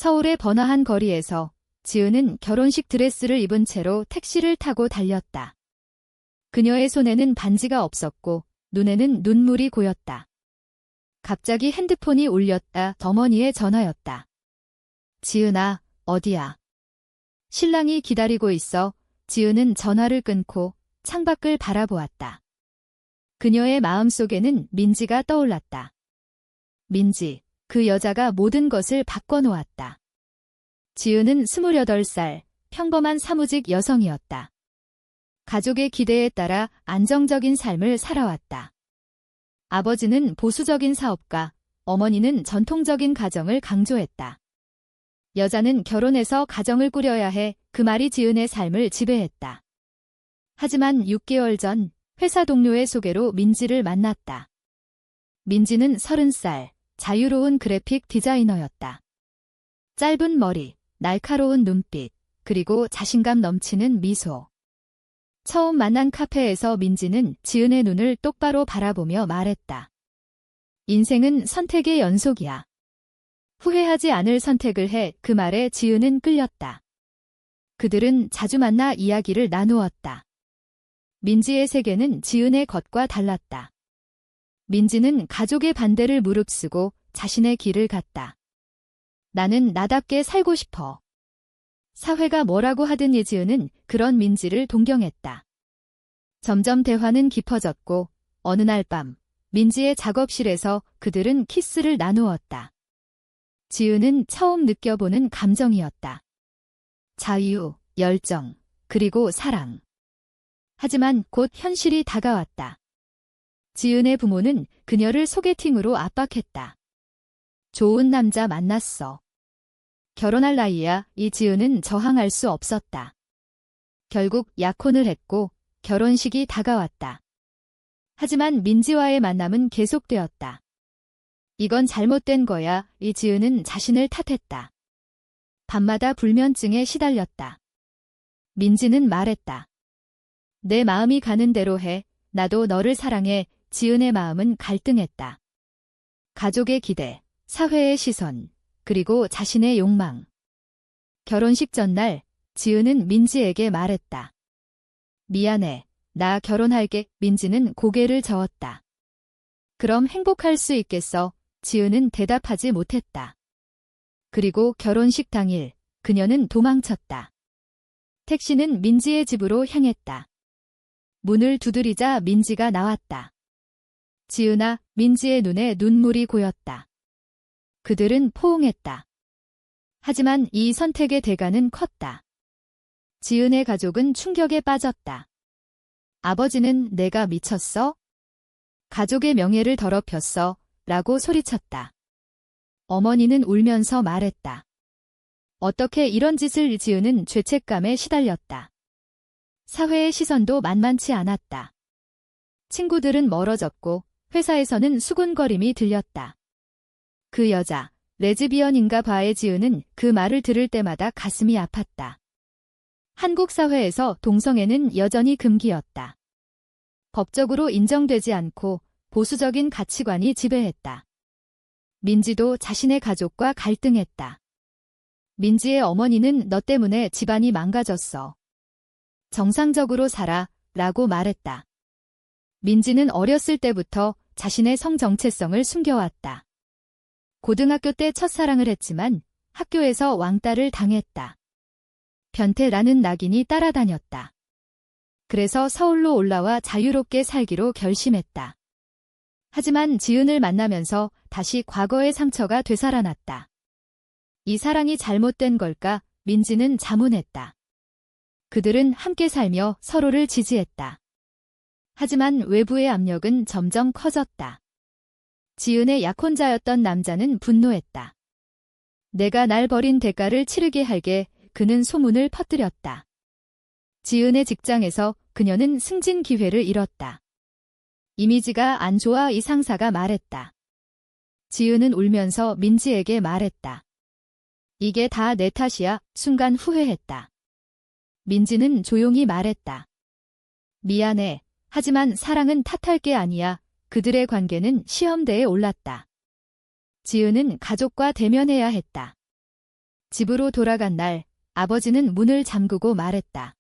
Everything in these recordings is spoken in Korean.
서울의 번화한 거리에서 지은은 결혼식 드레스를 입은 채로 택시를 타고 달렸다. 그녀의 손에는 반지가 없었고 눈에는 눈물이 고였다. 갑자기 핸드폰이 울렸다. 어머니의 전화였다. 지은아, 어디야? 신랑이 기다리고 있어. 지은은 전화를 끊고 창밖을 바라보았다. 그녀의 마음속에는 민지가 떠올랐다. 민지, 그 여자가 모든 것을 바꿔놓았다. 지은은 28살, 평범한 사무직 여성이었다. 가족의 기대에 따라 안정적인 삶을 살아왔다. 아버지는 보수적인 사업가, 어머니는 전통적인 가정을 강조했다. 여자는 결혼해서 가정을 꾸려야 해. 그 말이 지은의 삶을 지배했다. 하지만 6개월 전 회사 동료의 소개로 민지를 만났다. 민지는 30살, 자유로운 그래픽 디자이너였다. 짧은 머리, 날카로운 눈빛, 그리고 자신감 넘치는 미소. 처음 만난 카페에서 민지는 지은의 눈을 똑바로 바라보며 말했다. 인생은 선택의 연속이야. 후회하지 않을 선택을 해. 그 말에 지은은 끌렸다. 그들은 자주 만나 이야기를 나누었다. 민지의 세계는 지은의 것과 달랐다. 민지는 가족의 반대를 무릅쓰고 자신의 길을 갔다. 나는 나답게 살고 싶어. 사회가 뭐라고 하든 지은은 그런 민지를 동경했다. 점점 대화는 깊어졌고 어느 날 밤 민지의 작업실에서 그들은 키스를 나누었다. 지은은 처음 느껴보는 감정이었다. 자유, 열정, 그리고 사랑. 하지만 곧 현실이 다가왔다. 지은의 부모는 그녀를 소개팅으로 압박했다. 좋은 남자 만났어. 결혼할 나이야. 이 지은은 저항할 수 없었다. 결국 약혼을 했고 결혼식이 다가왔다. 하지만 민지와의 만남은 계속되었다. 이건 잘못된 거야. 이 지은은 자신을 탓했다. 밤마다 불면증에 시달렸다. 민지는 말했다. 내 마음이 가는 대로 해. 나도 너를 사랑해. 지은의 마음은 갈등했다. 가족의 기대, 사회의 시선, 그리고 자신의 욕망. 결혼식 전날 지은은 민지에게 말했다. 미안해. 나 결혼할게. 민지는 고개를 저었다. 그럼 행복할 수 있겠어? 지은은 대답하지 못했다. 그리고 결혼식 당일 그녀는 도망쳤다. 택시는 민지의 집으로 향했다. 문을 두드리자 민지가 나왔다. 지은아, 민지의 눈에 눈물이 고였다. 그들은 포옹했다. 하지만 이 선택의 대가는 컸다. 지은의 가족은 충격에 빠졌다. 아버지는 내가 미쳤어? 가족의 명예를 더럽혔어? 라고 소리쳤다. 어머니는 울면서 말했다. 어떻게 이런 짓을 지은은 죄책감에 시달렸다. 사회의 시선도 만만치 않았다. 친구들은 멀어졌고 회사에서는 수군거림이 들렸다. 그 여자, 레즈비언인가 봐의 지은은 그 말을 들을 때마다 가슴이 아팠다. 한국 사회에서 동성애는 여전히 금기였다. 법적으로 인정되지 않고 보수적인 가치관이 지배했다. 민지도 자신의 가족과 갈등했다. 민지의 어머니는 너 때문에 집안이 망가졌어. 정상적으로 살아, 라고 말했다. 민지는 어렸을 때부터 자신의 성 정체성을 숨겨왔다. 고등학교 때 첫사랑을 했지만 학교에서 왕따를 당했다. 변태라는 낙인이 따라다녔다. 그래서 서울로 올라와 자유롭게 살기로 결심했다. 하지만 지은을 만나면서 다시 과거의 상처가 되살아났다. 이 사랑이 잘못된 걸까? 민지는 자문했다. 그들은 함께 살며 서로를 지지했다. 하지만 외부의 압력은 점점 커졌다. 지은의 약혼자였던 남자는 분노했다. 내가 날 버린 대가를 치르게 할게. 그는 소문을 퍼뜨렸다. 지은의 직장에서 그녀는 승진 기회를 잃었다. 이미지가 안 좋아. 이 상사가 말했다. 지은은 울면서 민지에게 말했다. 이게 다 내 탓이야. 순간 후회했다. 민지는 조용히 말했다. 미안해. 하지만 사랑은 탓할 게 아니야. 그들의 관계는 시험대에 올랐다. 지은은 가족과 대면해야 했다. 집으로 돌아간 날 아버지는 문을 잠그고 말했다.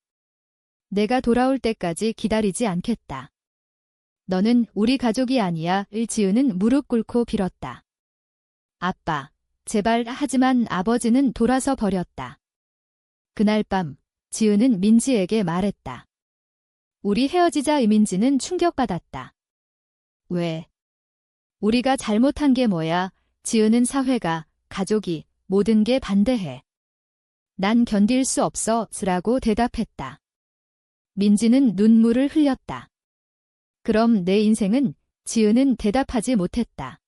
내가 돌아올 때까지 기다리지 않겠다. 너는 우리 가족이 아니야. 지은은 무릎 꿇고 빌었다. 아빠, 제발. 하지만 아버지는 돌아서 버렸다. 그날 밤 지은은 민지에게 말했다. 우리 헤어지자. 민지는 충격받았다. 왜? 우리가 잘못한 게 뭐야? 지은은 사회가, 가족이, 모든 게 반대해. 난 견딜 수 없어. 라고 대답했다. 민지는 눈물을 흘렸다. 그럼 내 인생은? 지은은 대답하지 못했다.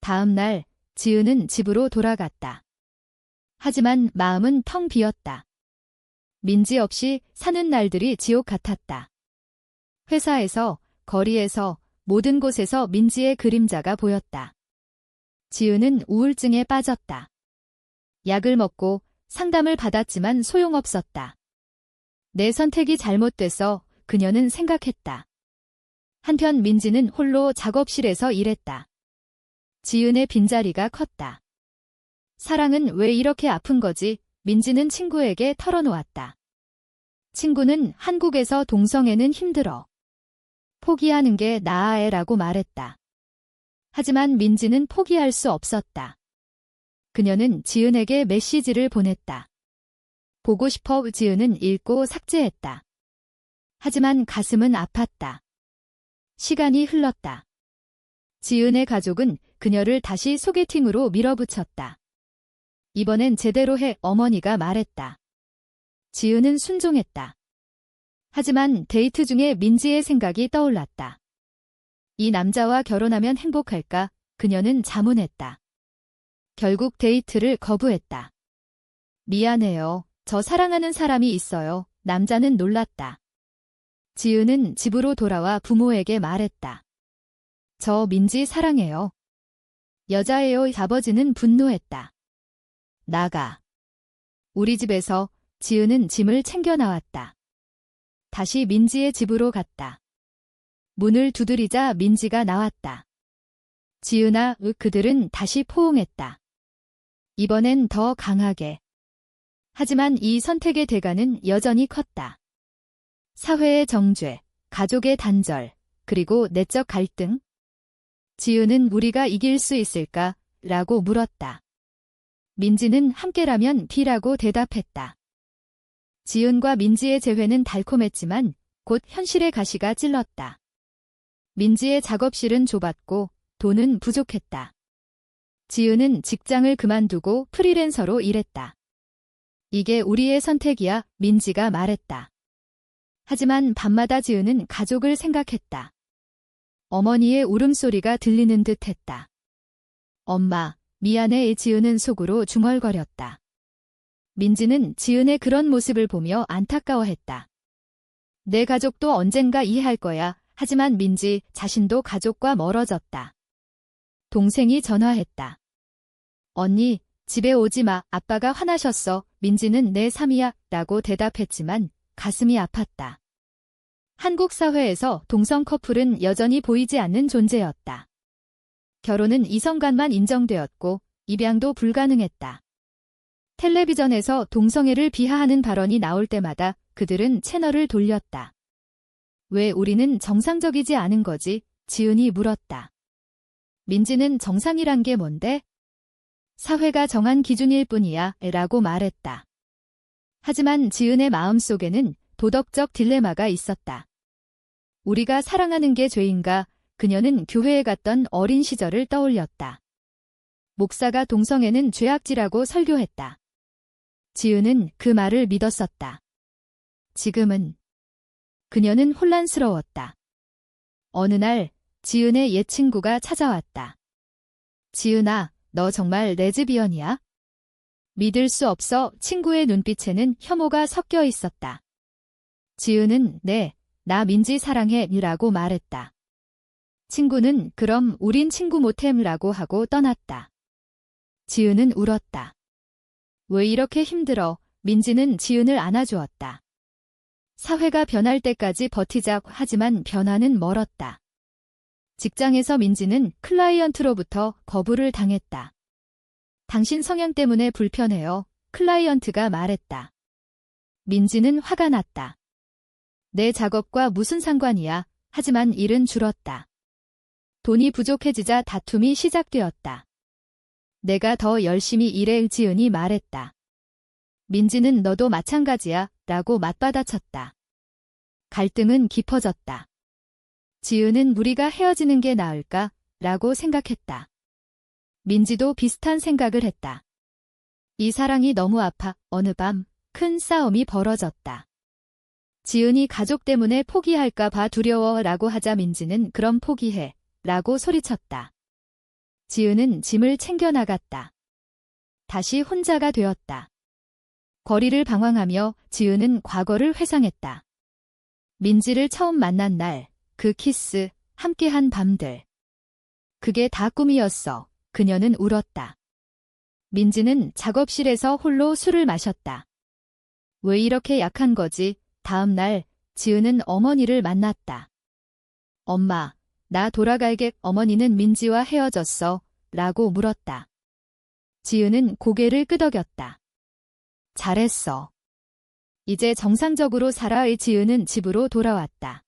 다음 날 지은은 집으로 돌아갔다. 하지만 마음은 텅 비었다. 민지 없이 사는 날들이 지옥 같았다. 회사에서, 거리에서, 모든 곳에서 민지의 그림자가 보였다. 지은은 우울증에 빠졌다. 약을 먹고 상담을 받았지만 소용없었다. 내 선택이 잘못돼서 그녀는 생각했다. 한편 민지는 홀로 작업실에서 일했다. 지은의 빈자리가 컸다. 사랑은 왜 이렇게 아픈 거지? 민지는 친구에게 털어놓았다. 친구는 한국에서 동성애는 힘들어. 포기하는 게 나아. 라고 말했다. 하지만 민지는 포기할 수 없었다. 그녀는 지은에게 메시지를 보냈다. 보고 싶어. 지은은 읽고 삭제했다. 하지만 가슴은 아팠다. 시간이 흘렀다. 지은의 가족은 그녀를 다시 소개팅으로 밀어붙였다. 이번엔 제대로 해. 어머니가 말했다. 지은은 순종했다. 하지만 데이트 중에 민지의 생각이 떠올랐다. 이 남자와 결혼하면 행복할까? 그녀는 자문했다. 결국 데이트를 거부했다. 미안해요. 저 사랑하는 사람이 있어요. 남자는 놀랐다. 지은은 집으로 돌아와 부모에게 말했다. 저 민지 사랑해요. 여자예요. 아버지는 분노했다. 나가. 우리 집에서. 지은은 짐을 챙겨 나왔다. 다시 민지의 집으로 갔다. 문을 두드리자 민지가 나왔다. 지은아. 그들은 다시 포옹했다. 이번엔 더 강하게. 하지만 이 선택의 대가는 여전히 컸다. 사회의 정죄, 가족의 단절, 그리고 내적 갈등. 지은은 우리가 이길 수 있을까? 라고 물었다. 민지는 함께라면 D라고 대답했다. 지은과 민지의 재회는 달콤했지만 곧 현실의 가시가 찔렀다. 민지의 작업실은 좁았고 돈은 부족했다. 지은은 직장을 그만두고 프리랜서로 일했다. 이게 우리의 선택이야. 민지가 말했다. 하지만 밤마다 지은은 가족을 생각했다. 어머니의 울음소리가 들리는 듯 했다. 엄마, 미안해. 지은은 속으로 중얼거렸다. 민지는 지은의 그런 모습을 보며 안타까워했다. 내 가족도 언젠가 이해할 거야. 하지만 민지 자신도 가족과 멀어졌다. 동생이 전화했다. 언니, 집에 오지 마. 아빠가 화나셨어. 민지는 내 삶이야. 라고 대답했지만 가슴이 아팠다. 한국 사회에서 동성 커플은 여전히 보이지 않는 존재였다. 결혼은 이성간만 인정되었고 입양도 불가능했다. 텔레비전에서 동성애를 비하하는 발언이 나올 때마다 그들은 채널을 돌렸다. 왜 우리는 정상적이지 않은 거지? 지은이 물었다. 민지는 정상이란 게 뭔데? 사회가 정한 기준일 뿐이야. 라고 말했다. 하지만 지은의 마음속에는 도덕적 딜레마가 있었다. 우리가 사랑하는 게 죄인가? 그녀는 교회에 갔던 어린 시절을 떠올렸다. 목사가 동성애는 죄악지라고 설교했다. 지은은 그 말을 믿었었다. 지금은 그녀는 혼란스러웠다. 어느 날 지은의 옛 친구가 찾아왔다. 지은아, 너 정말 레즈비언이야? 믿을 수 없어. 친구의 눈빛에는 혐오가 섞여 있었다. 지은은 네, 나 민지 사랑해. 라고 말했다. 친구는 그럼 우린 친구 못해. 라고 하고 떠났다. 지은은 울었다. 왜 이렇게 힘들어? 민지는 지은을 안아주었다. 사회가 변할 때까지 버티자. 하지만 변화는 멀었다. 직장에서 민지는 클라이언트로부터 거부를 당했다. 당신 성향 때문에 불편해요. 클라이언트가 말했다. 민지는 화가 났다. 내 작업과 무슨 상관이야. 하지만 일은 줄었다. 돈이 부족해지자 다툼이 시작되었다. 내가 더 열심히 일해. 지은이 말했다. 민지는 너도 마찬가지야 라고 맞받아쳤다. 갈등은 깊어졌다. 지은은 우리가 헤어지는 게 나을까 라고 생각했다. 민지도 비슷한 생각을 했다. 이 사랑이 너무 아파. 어느 밤 큰 싸움이 벌어졌다. 지은이 가족 때문에 포기할까 봐 두려워 라고 하자 민지는 그럼 포기해 라고 소리쳤다. 지은은 짐을 챙겨 나갔다. 다시 혼자가 되었다. 거리를 방황하며 지은은 과거를 회상했다. 민지를 처음 만난 날, 그 키스, 함께한 밤들. 그게 다 꿈이었어. 그녀는 울었다. 민지는 작업실에서 홀로 술을 마셨다. 왜 이렇게 약한 거지? 다음 날, 지은은 어머니를 만났다. 엄마, 나 돌아갈게. 어머니는 민지와 헤어졌어. 라고 물었다. 지은은 고개를 끄덕였다. 잘했어. 이제 정상적으로 살아. 지은은 집으로 돌아왔다.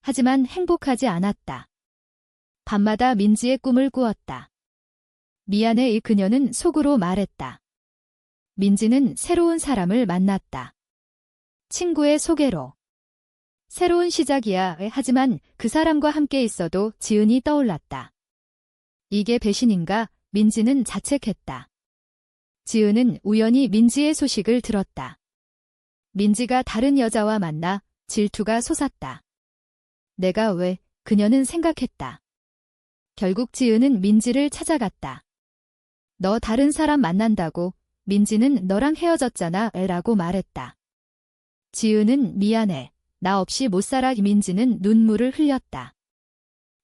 하지만 행복하지 않았다. 밤마다 민지의 꿈을 꾸었다. 미안해. 그녀는 속으로 말했다. 민지는 새로운 사람을 만났다. 친구의 소개로. 새로운 시작이야. 하지만 그 사람과 함께 있어도 지은이 떠올랐다. 이게 배신인가? 민지는 자책했다. 지은은 우연히 민지의 소식을 들었다. 민지가 다른 여자와 만나 질투가 솟았다. 내가 왜? 그녀는 생각했다. 결국 지은은 민지를 찾아갔다. 너 다른 사람 만난다고. 민지는 너랑 헤어졌잖아. 라고 말했다. 지은은 미안해. 나 없이 못 살아. 민지는 눈물을 흘렸다.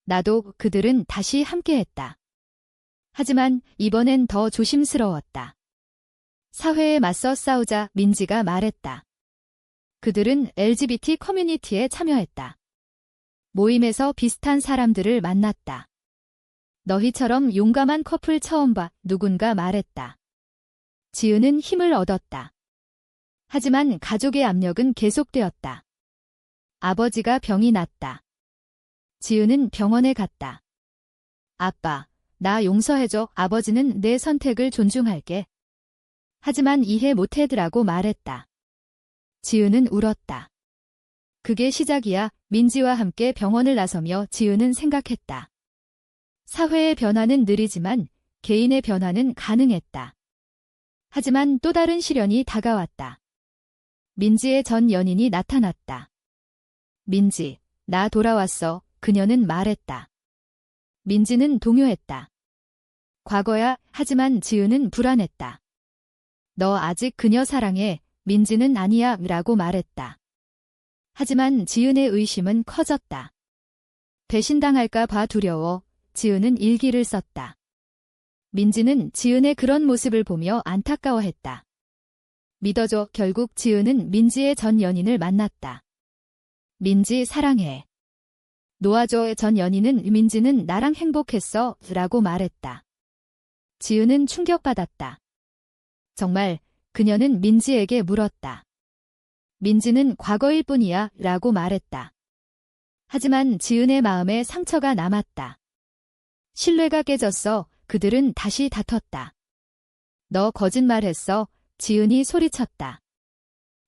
나도. 그들은 다시 함께했다. 하지만 이번엔 더 조심스러웠다. 사회에 맞서 싸우자. 민지가 말했다. 그들은 LGBT 커뮤니티에 참여했다. 모임에서 비슷한 사람들을 만났다. 너희처럼 용감한 커플 처음 봐. 누군가 말했다. 지은은 힘을 얻었다. 하지만 가족의 압력은 계속되었다. 아버지가 병이 났다. 지은은 병원에 갔다. 아빠, 나 용서해줘. 아버지는 내 선택을 존중할게. 하지만 이해 못해드라고 말했다. 지은은 울었다. 그게 시작이야. 민지와 함께 병원을 나서며 지은은 생각했다. 사회의 변화는 느리지만 개인의 변화는 가능했다. 하지만 또 다른 시련이 다가왔다. 민지의 전 연인이 나타났다. 민지, 나 돌아왔어. 그녀는 말했다. 민지는 동요했다. 과거야. 하지만 지은은 불안했다. 너 아직 그녀 사랑해. 민지는 아니야. 라고 말했다. 하지만 지은의 의심은 커졌다. 배신당할까 봐 두려워. 지은은 일기를 썼다. 민지는 지은의 그런 모습을 보며 안타까워했다. 믿어줘. 결국 지은은 민지의 전 연인을 만났다. 민지 사랑해. 놓아줘의 전 연인은 민지는 나랑 행복했어. 라고 말했다. 지은은 충격받았다. 정말 그녀는 민지에게 물었다. 민지는 과거일 뿐이야. 라고 말했다. 하지만 지은의 마음에 상처가 남았다. 신뢰가 깨졌어. 그들은 다시 다퉜다. 너 거짓말했어. 지은이 소리쳤다.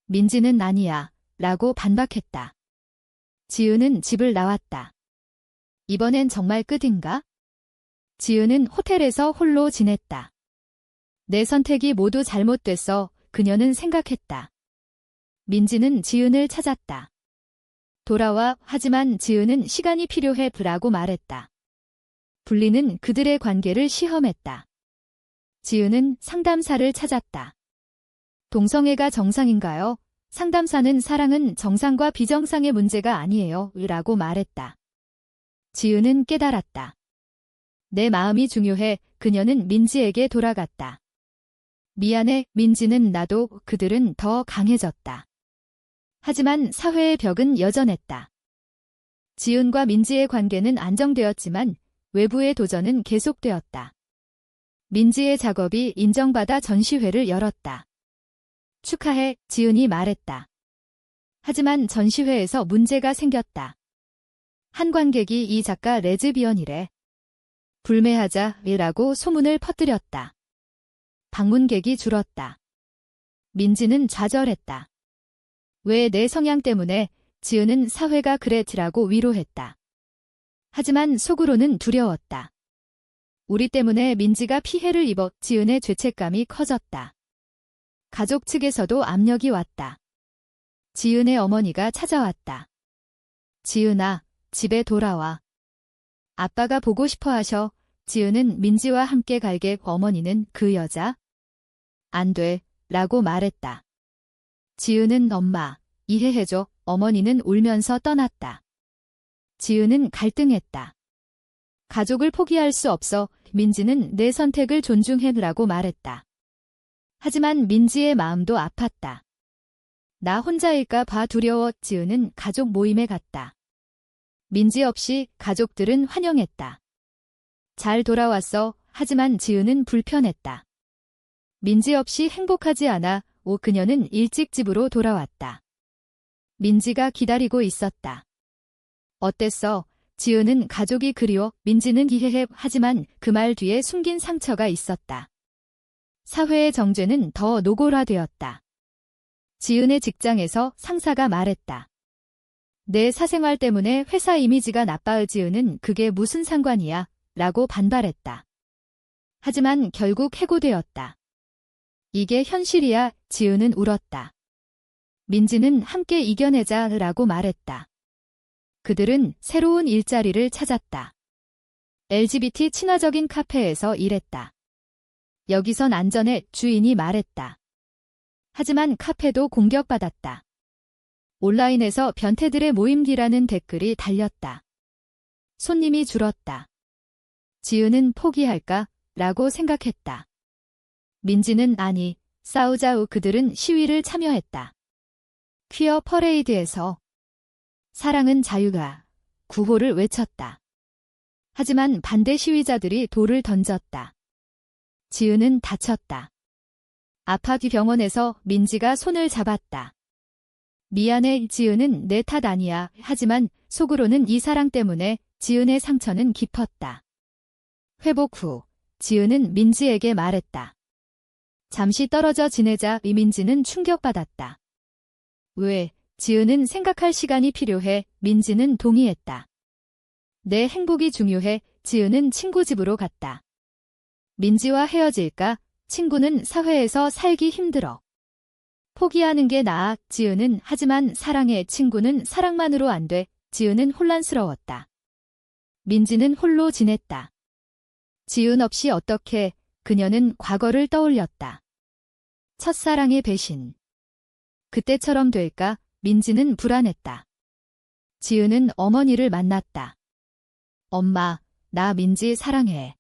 민지는 아니야. 라고 반박했다. 지은은 집을 나왔다. 이번엔 정말 끝인가? 지은은 호텔에서 홀로 지냈다. 내 선택이 모두 잘못됐어. 그녀는 생각했다. 민지는 지은을 찾았다. 돌아와. 하지만 지은은 시간이 필요해. 라고 말했다. 분리는 그들의 관계를 시험했다. 지은은 상담사를 찾았다. 동성애가 정상인가요? 상담사는 사랑은 정상과 비정상의 문제가 아니에요. 라고 말했다. 지은은 깨달았다. 내 마음이 중요해. 그녀는 민지에게 돌아갔다. 미안해. 민지는 나도. 그들은 더 강해졌다. 하지만 사회의 벽은 여전했다. 지은과 민지의 관계는 안정되었지만 외부의 도전은 계속되었다. 민지의 작업이 인정받아 전시회를 열었다. 축하해, 지은이 말했다. 하지만 전시회에서 문제가 생겼다. 한 관객이 이 작가 레즈비언이래. 불매하자라고 소문을 퍼뜨렸다. 방문객이 줄었다. 민지는 좌절했다. 왜 내 성향 때문에 지은은 사회가 그랬지라고 위로했다. 하지만 속으로는 두려웠다. 우리 때문에 민지가 피해를 입어 지은의 죄책감이 커졌다. 가족 측에서도 압력이 왔다. 지은의 어머니가 찾아왔다. 지은아, 집에 돌아와. 아빠가 보고 싶어 하셔. 지은은 민지와 함께 갈게. 어머니는 그 여자? 안 돼, 라고 말했다. 지은은 엄마, 이해해줘. 어머니는 울면서 떠났다. 지은은 갈등했다. 가족을 포기할 수 없어. 민지는 내 선택을 존중해라고 말했다. 하지만 민지의 마음도 아팠다. 나 혼자일까 봐 두려워. 지은은 가족 모임에 갔다. 민지 없이 가족들은 환영했다. 잘 돌아왔어. 하지만 지은은 불편했다. 민지 없이 행복하지 않아. 그녀는 일찍 집으로 돌아왔다. 민지가 기다리고 있었다. 어땠어? 지은은 가족이 그리워. 민지는 이해해. 하지만 그 말 뒤에 숨긴 상처가 있었다. 사회의 정죄는 더 노골화되었다. 지은의 직장에서 상사가 말했다. 내 사생활 때문에 회사 이미지가 나빠. 지은은 그게 무슨 상관이야? 라고 반발했다. 하지만 결국 해고되었다. 이게 현실이야. 지은은 울었다. 민지는 함께 이겨내자 라고 말했다. 그들은 새로운 일자리를 찾았다. LGBT 친화적인 카페에서 일했다. 여기선 안전해. 주인이 말했다. 하지만 카페도 공격받았다. 온라인에서 변태들의 모임기라는 댓글이 달렸다. 손님이 줄었다. 지은은 포기할까? 라고 생각했다. 민지는 아니, 싸우자. 그들은 시위를 참여했다. 퀴어 퍼레이드에서 사랑은 자유가 구호를 외쳤다. 하지만 반대 시위자들이 돌을 던졌다. 지은은 다쳤다. 아파트 병원에서 민지가 손을 잡았다. 미안해. 지은은 내 탓 아니야. 하지만 속으로는 이 사랑 때문에 지은의 상처는 깊었다. 회복 후 지은은 민지에게 말했다. 잠시 떨어져 지내자. 민지는 충격받았다. 왜? 지은은 생각할 시간이 필요해. 민지는 동의했다. 내 행복이 중요해. 지은은 친구 집으로 갔다. 민지와 헤어질까? 친구는 사회에서 살기 힘들어. 포기하는 게 나아. 지은은 하지만 사랑해. 친구는 사랑만으로 안 돼. 지은은 혼란스러웠다. 민지는 홀로 지냈다. 지은 없이 어떻게? 그녀는 과거를 떠올렸다. 첫사랑의 배신. 그때처럼 될까? 민지는 불안했다. 지은은 어머니를 만났다. 엄마, 나 민지 사랑해.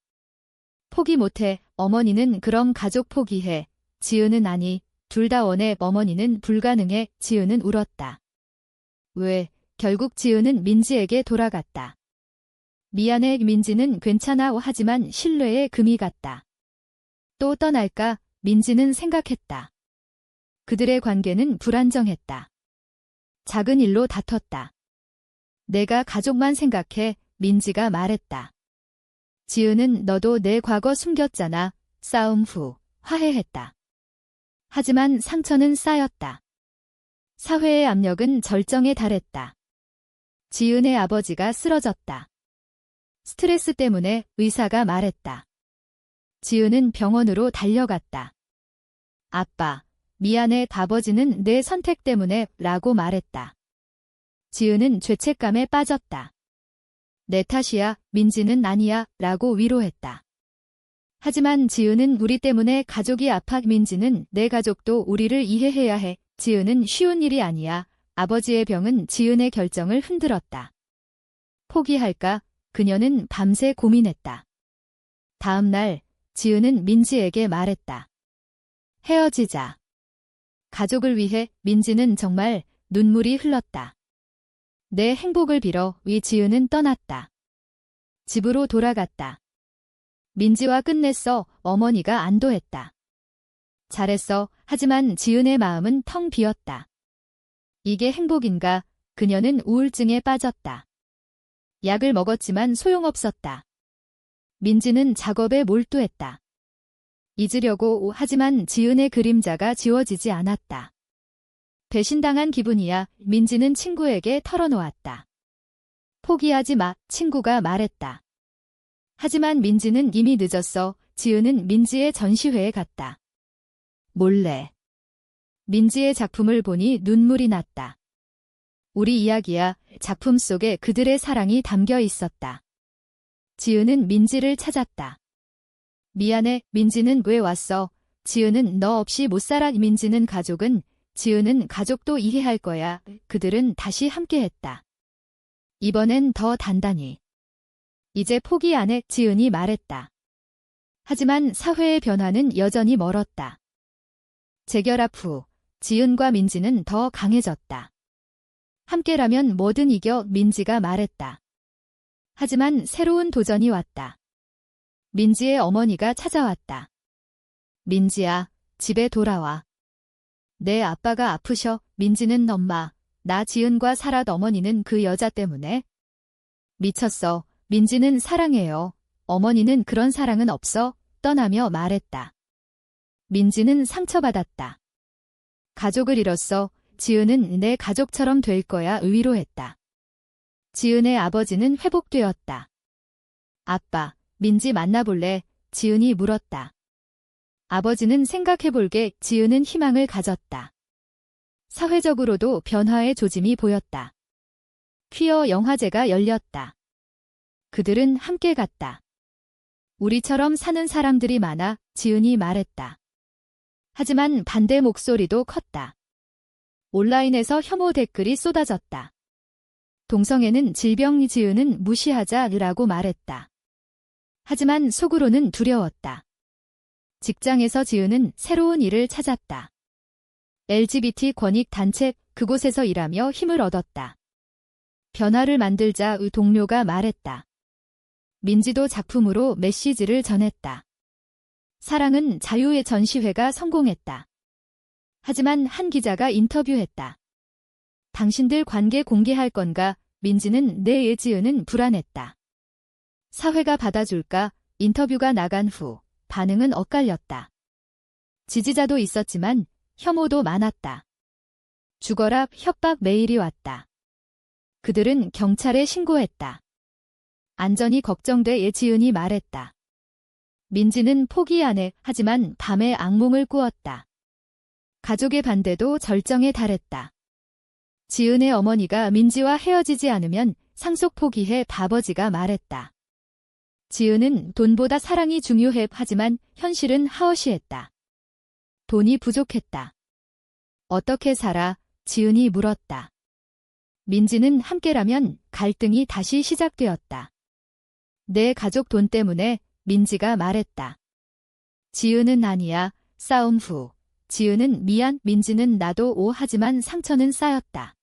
포기 못해. 어머니는 그럼 가족 포기해. 지은은 아니, 둘 다 원해. 어머니는 불가능해. 지은은 울었다. 왜? 결국 지은은 민지에게 돌아갔다. 미안해. 민지는 괜찮아. 하지만 신뢰에 금이 갔다. 또 떠날까? 민지는 생각했다. 그들의 관계는 불안정했다. 작은 일로 다퉜다. 내가 가족만 생각해. 민지가 말했다. 지은은 너도 내 과거 숨겼잖아. 싸움 후 화해했다. 하지만 상처는 쌓였다. 사회의 압력은 절정에 달했다. 지은의 아버지가 쓰러졌다. 스트레스 때문에 의사가 말했다. 지은은 병원으로 달려갔다. 아빠, 미안해. 아버지는 내 선택 때문에 라고 말했다. 지은은 죄책감에 빠졌다. 내 탓이야. 민지는 아니야. 라고 위로했다. 하지만 지은은 우리 때문에 가족이 아파. 민지는 내 가족도 우리를 이해해야 해. 지은은 쉬운 일이 아니야. 아버지의 병은 지은의 결정을 흔들었다. 포기할까? 그녀는 밤새 고민했다. 다음 날 지은은 민지에게 말했다. 헤어지자. 가족을 위해. 민지는 정말 눈물이 흘렀다. 내 행복을 빌어. 지은은 떠났다. 집으로 돌아갔다. 민지와 끝냈어. 어머니가 안도했다. 잘했어. 하지만 지은의 마음은 텅 비었다. 이게 행복인가? 그녀는 우울증에 빠졌다. 약을 먹었지만 소용없었다. 민지는 작업에 몰두했다. 잊으려고 하지만 지은의 그림자가 지워지지 않았다. 배신당한 기분이야. 민지는 친구에게 털어놓았다. 포기하지 마, 친구가 말했다. 하지만 민지는 이미 늦었어. 지은은 민지의 전시회에 갔다. 몰래. 민지의 작품을 보니 눈물이 났다. 우리 이야기야. 작품 속에 그들의 사랑이 담겨 있었다. 지은은 민지를 찾았다. 미안해, 민지는 왜 왔어? 지은은 너 없이 못 살아. 민지는 가족은, 지은은 가족도 이해할 거야. 그들은 다시 함께했다. 이번엔 더 단단히. 이제 포기 안 해, 지은이 말했다. 하지만 사회의 변화는 여전히 멀었다. 재결합 후, 지은과 민지는 더 강해졌다. 함께라면 뭐든 이겨, 민지가 말했다. 하지만 새로운 도전이 왔다. 민지의 어머니가 찾아왔다. 민지야, 집에 돌아와. 내 아빠가 아프셔. 민지는 엄마, 나 지은과 살아. 어머니는 그 여자 때문에. 미쳤어. 민지는 사랑해요. 어머니는 그런 사랑은 없어. 떠나며 말했다. 민지는 상처받았다. 가족을 잃었어. 지은은 내 가족처럼 될 거야. 위로했다. 지은의 아버지는 회복되었다. 아빠, 민지 만나볼래? 지은이 물었다. 아버지는 생각해볼게. 지은은 희망을 가졌다. 사회적으로도 변화의 조짐이 보였다. 퀴어 영화제가 열렸다. 그들은 함께 갔다. 우리처럼 사는 사람들이 많아. 지은이 말했다. 하지만 반대 목소리도 컸다. 온라인에서 혐오 댓글이 쏟아졌다. 동성애는 질병. 지은은 무시하자라고 말했다. 하지만 속으로는 두려웠다. 직장에서 지은은 새로운 일을 찾았다. LGBT 권익 단체, 그곳에서 일하며 힘을 얻었다. 변화를 만들자. 동료가 말했다. 민지도 작품으로 메시지를 전했다. 사랑은 자유의 전시회가 성공했다. 하지만 한 기자가 인터뷰했다. 당신들 관계 공개할 건가? 민지는 네. 지은은 불안했다. 사회가 받아줄까? 인터뷰가 나간 후 반응은 엇갈렸다. 지지자도 있었지만 혐오도 많았다. 죽어라, 협박 메일이 왔다. 그들은 경찰에 신고했다. 안전이 걱정돼. 지은이 말했다. 민지는 포기 안 해. 하지만 밤에 악몽을 꾸었다. 가족의 반대도 절정에 달했다. 지은의 어머니가 민지와 헤어지지 않으면 상속 포기해. 아버지가 말했다. 지은은 돈보다 사랑이 중요해. 하지만 현실은 하엇이했다. 돈이 부족했다. 어떻게 살아? 지은이 물었다. 민지는 함께라면. 갈등이 다시 시작되었다. 내 가족 돈 때문에. 민지가 말했다. 지은은 아니야. 싸움 후 지은은 미안. 민지는 나도 하지만 상처는 쌓였다.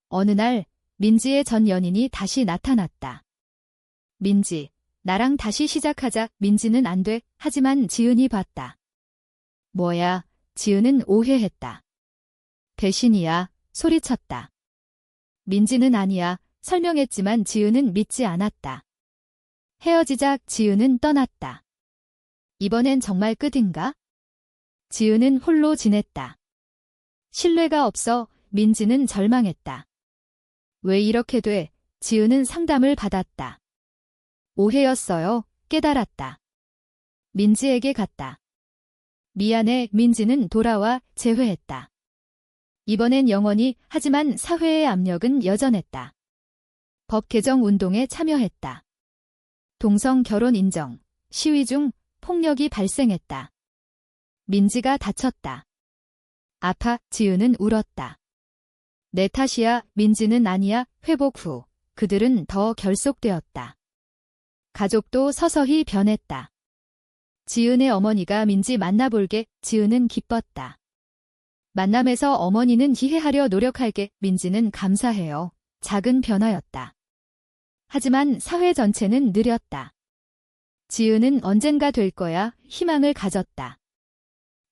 어느 날 민지의 전 연인이 다시 나타났다. 민지, 나랑 다시 시작하자. 민지는 안 돼. 하지만 지은이 봤다. 뭐야? 지은은 오해했다. 배신이야. 소리쳤다. 민지는 아니야. 설명했지만 지은은 믿지 않았다. 헤어지자. 지은은 떠났다. 이번엔 정말 끝인가? 지은은 홀로 지냈다. 신뢰가 없어. 민지는 절망했다. 왜 이렇게 돼? 지은은 상담을 받았다. 오해였어요. 깨달았다. 민지에게 갔다. 미안해. 민지는 돌아와 재회했다. 이번엔 영원히. 하지만 사회의 압력은 여전했다. 법 개정 운동에 참여했다. 동성 결혼 인정. 시위 중 폭력이 발생했다. 민지가 다쳤다. 아파. 지은은 울었다. 내 탓이야. 민지는 아니야. 회복 후 그들은 더 결속되었다. 가족도 서서히 변했다. 지은의 어머니가 민지 만나볼게. 지은은 기뻤다. 만남에서 어머니는 이해하려 노력할게. 민지는 감사해요. 작은 변화였다. 하지만 사회 전체는 느렸다. 지은은 언젠가 될 거야 희망을 가졌다.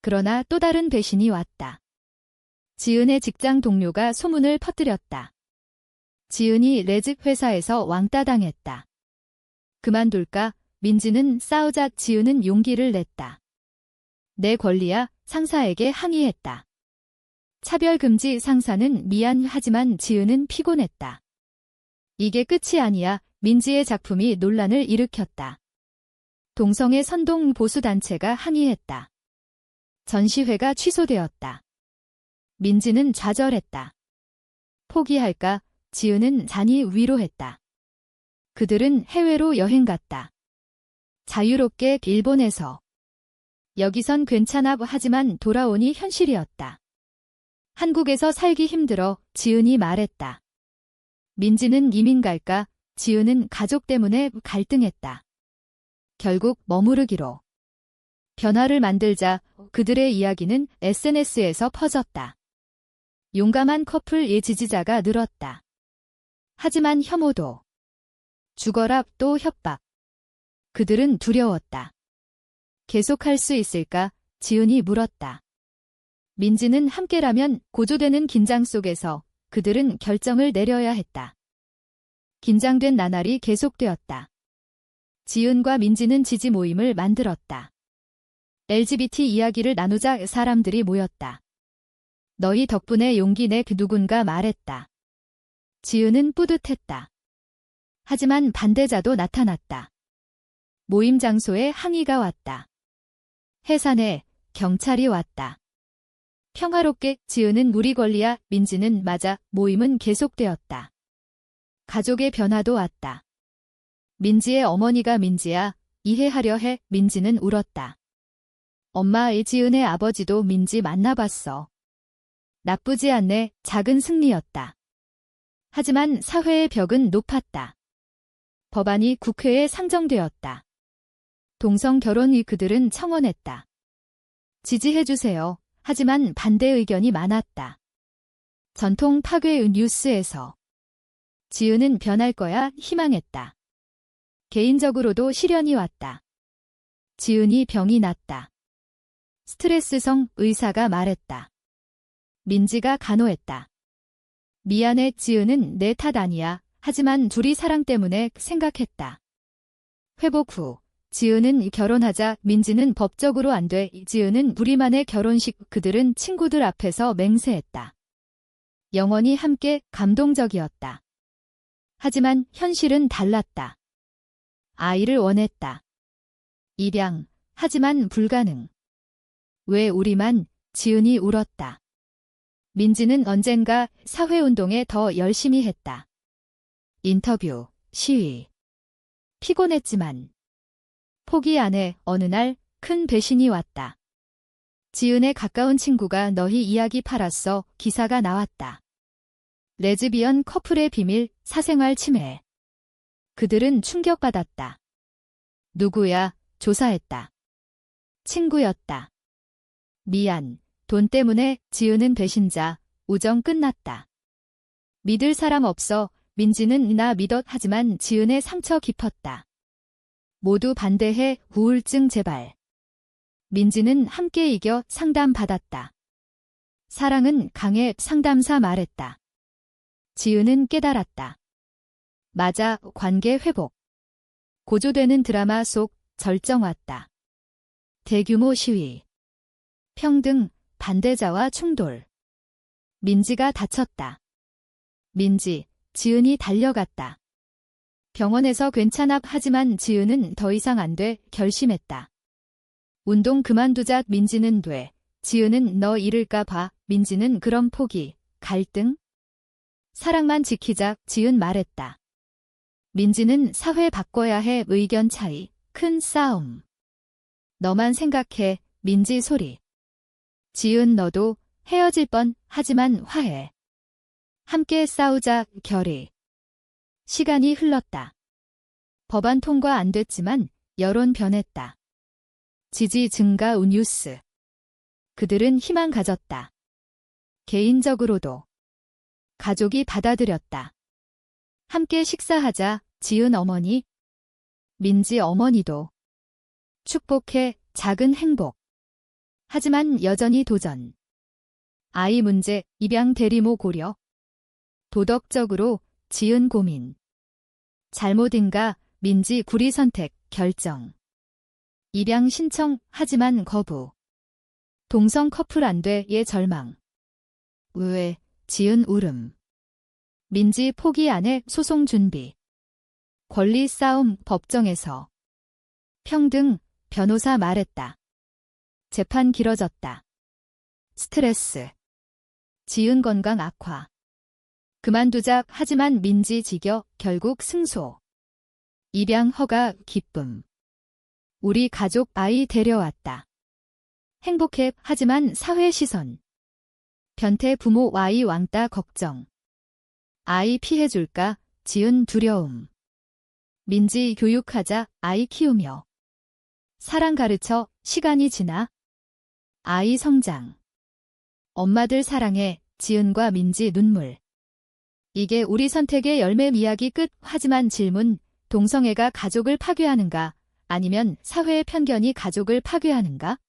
그러나 또 다른 배신이 왔다. 지은의 직장 동료가 소문을 퍼뜨렸다. 지은이 레즈 회사에서 왕따 당했다. 그만둘까? 민지는 싸우자 지은은 용기를 냈다. 내 권리야 상사에게 항의했다. 차별금지 상사는 미안하지만 지은은 피곤했다. 이게 끝이 아니야. 민지의 작품이 논란을 일으켰다. 동성애 선동 보수단체가 항의했다. 전시회가 취소되었다. 민지는 좌절했다. 포기할까? 지은은 잔이 위로했다. 그들은 해외로 여행 갔다. 자유롭게 일본에서. 여기선 괜찮아 하지만 돌아오니 현실이었다. 한국에서 살기 힘들어 지은이 말했다. 민지는 이민 갈까? 지은은 가족 때문에 갈등했다. 결국 머무르기로. 변화를 만들자 그들의 이야기는 SNS에서 퍼졌다. 용감한 커플의 지지자가 늘었다. 하지만 혐오도. 죽어라 또 협박. 그들은 두려웠다. 계속할 수 있을까? 지은이 물었다. 민지는 함께라면 고조되는 긴장 속에서 그들은 결정을 내려야 했다. 긴장된 나날이 계속되었다. 지은과 민지는 지지 모임을 만들었다. LGBT 이야기를 나누자 사람들이 모였다. 너희 덕분에 용기 내 누군가 말했다. 지은은 뿌듯했다. 하지만 반대자도 나타났다. 모임 장소에 항의가 왔다. 해산에 경찰이 왔다. 평화롭게 지은은 우리 권리야 민지는 맞아 모임은 계속되었다. 가족의 변화도 왔다. 민지의 어머니가 민지야 이해하려 해 민지는 울었다. 엄마의 지은의 아버지도 민지 만나봤어. 나쁘지 않네 작은 승리였다. 하지만 사회의 벽은 높았다. 법안이 국회에 상정되었다. 동성 결혼이 그들은 청원했다. 지지해주세요. 하지만 반대 의견이 많았다. 전통 파괴의 뉴스에서. 지은은 변할 거야 희망했다. 개인적으로도 시련이 왔다. 지은이 병이 났다. 스트레스성 의사가 말했다. 민지가 간호했다. 미안해 지은은 내 탓 아니야. 하지만 둘이 사랑 때문에 생각했다. 회복 후 지은은 결혼하자 민지는 법적으로 안 돼. 지은은 우리만의 결혼식 그들은 친구들 앞에서 맹세했다. 영원히 함께 감동적이었다. 하지만 현실은 달랐다. 아이를 원했다. 입양, 하지만 불가능. 왜 우리만? 지은이 울었다. 민지는 언젠가 사회운동에 더 열심히 했다. 인터뷰, 시위. 피곤했지만. 포기 안 해. 어느 날 큰 배신이 왔다. 지은의 가까운 친구가 너희 이야기 팔았어. 기사가 나왔다. 레즈비언 커플의 비밀, 사생활 침해. 그들은 충격받았다. 누구야? 조사했다. 친구였다. 미안. 돈 때문에 지은은 배신자. 우정 끝났다. 믿을 사람 없어. 민지는 나 믿어. 하지만 지은의 상처 깊었다. 모두 반대해. 우울증 재발. 민지는 함께 이겨 상담받았다. 사랑은 강해. 상담사 말했다. 지은은 깨달았다. 맞아. 관계 회복. 고조되는 드라마 속 절정 왔다. 대규모 시위. 평등, 반대자와 충돌. 민지가 다쳤다. 민지, 지은이 달려갔다. 병원에서 괜찮아. 하지만 지은은 더 이상 안 돼. 결심했다. 운동 그만두자. 민지는 돼. 지은은 너 잃을까 봐. 민지는 그럼 포기. 갈등? 사랑만 지키자. 지은 말했다. 민지는 사회 바꿔야 해. 의견 차이. 큰 싸움. 너만 생각해. 민지 소리. 지은 너도 헤어질 뻔. 하지만 화해. 함께 싸우자. 결의. 시간이 흘렀다. 법안 통과 안 됐지만 여론 변했다. 지지 증가 뉴스. 그들은 희망 가졌다. 개인적으로도. 가족이 받아들였다. 함께 식사하자. 지은 어머니. 민지 어머니도. 축복해, 작은 행복. 하지만 여전히 도전. 아이 문제, 입양 대리모 고려. 도덕적으로 지은 고민. 잘못인가, 민지 구리 선택, 결정. 입양 신청, 하지만 거부. 동성 커플 안 돼의 절망. 의외, 지은 울음. 민지 포기 안에 소송 준비. 권리 싸움, 법정에서. 평등, 변호사 말했다. 재판 길어졌다. 스트레스. 지은 건강 악화. 그만두자 하지만 민지 지겨 결국 승소. 입양 허가 기쁨. 우리 가족 아이 데려왔다. 행복해 하지만 사회 시선. 변태 부모 아이 왕따 걱정. 아이 피해줄까 지은 두려움. 민지 교육하자 아이 키우며. 사랑 가르쳐 시간이 지나. 아이 성장. 엄마들 사랑해 지은과 민지 눈물. 이게 우리 선택의 열매 이야기 끝. 하지만 질문, 동성애가 가족을 파괴하는가? 아니면 사회의 편견이 가족을 파괴하는가?